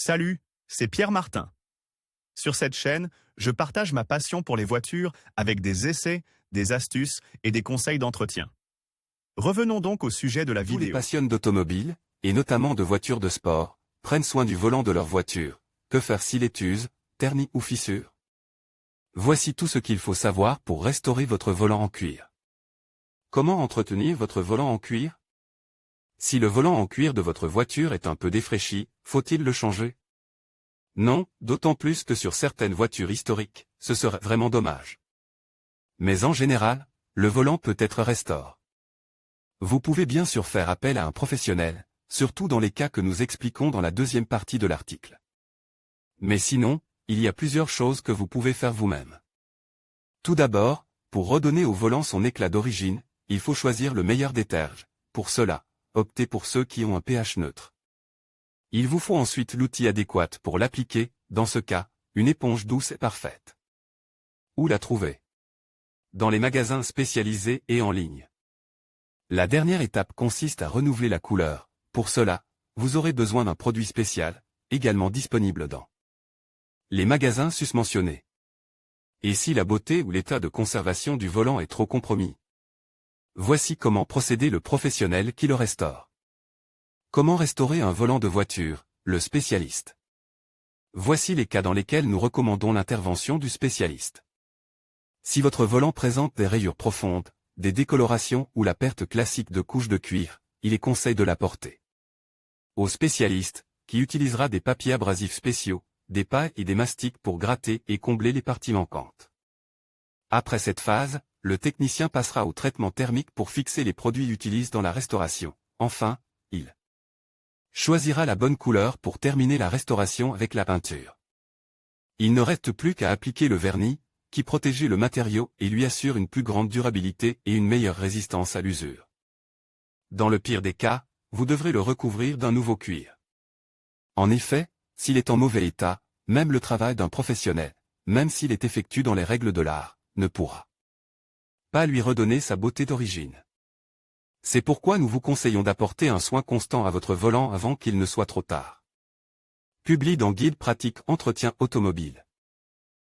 Salut, c'est Pierre Martin. Sur cette chaîne, je partage ma passion pour les voitures avec des essais, des astuces et des conseils d'entretien. Revenons donc au sujet de la Tous les vidéo. passionnés d'automobile, et notamment de voitures de sport, prennent soin du volant de leur voiture. Que faire s'il est usé, terni ou fissure? Voici tout ce qu'il faut savoir pour restaurer votre volant en cuir. Comment entretenir votre volant en cuir? Si le volant en cuir de votre voiture est un peu défraîchi, faut-il le changer? Non, d'autant plus que sur certaines voitures historiques, ce serait vraiment dommage. Mais en général, le volant peut être restauré. Vous pouvez bien sûr faire appel à un professionnel, surtout dans les cas que nous expliquons dans la deuxième partie de l'article. Mais sinon, il y a plusieurs choses que vous pouvez faire vous-même. Tout d'abord, pour redonner au volant son éclat d'origine, il faut choisir le meilleur déterge. Pour cela, optez pour ceux qui ont un pH neutre. Il vous faut ensuite l'outil adéquat pour l'appliquer, dans ce cas, une éponge douce est parfaite. Où la trouver? Dans les magasins spécialisés et en ligne. La dernière étape consiste à renouveler la couleur. Pour cela, vous aurez besoin d'un produit spécial, également disponible dans les magasins susmentionnés. Et si la beauté ou l'état de conservation du volant est trop compromis? Voici comment procéder le professionnel qui le restaure. Comment restaurer un volant de voiture, le spécialiste? Voici les cas dans lesquels nous recommandons l'intervention du spécialiste. Si votre volant présente des rayures profondes, des décolorations ou la perte classique de couches de cuir, il est conseil de l'apporter au spécialiste, qui utilisera des papiers abrasifs spéciaux, des pailles et des mastiques pour gratter et combler les parties manquantes. Après cette phase, le technicien passera au traitement thermique pour fixer les produits utilisés dans la restauration. Enfin, il choisira la bonne couleur pour terminer la restauration avec la peinture. Il ne reste plus qu'à appliquer le vernis, qui protège le matériau et lui assure une plus grande durabilité et une meilleure résistance à l'usure. Dans le pire des cas, vous devrez le recouvrir d'un nouveau cuir. En effet, s'il est en mauvais état, même le travail d'un professionnel, même s'il est effectué dans les règles de l'art, ne pourra pas lui redonner sa beauté d'origine. C'est pourquoi nous vous conseillons d'apporter un soin constant à votre volant avant qu'il ne soit trop tard. Publié dans Guide pratique entretien automobile.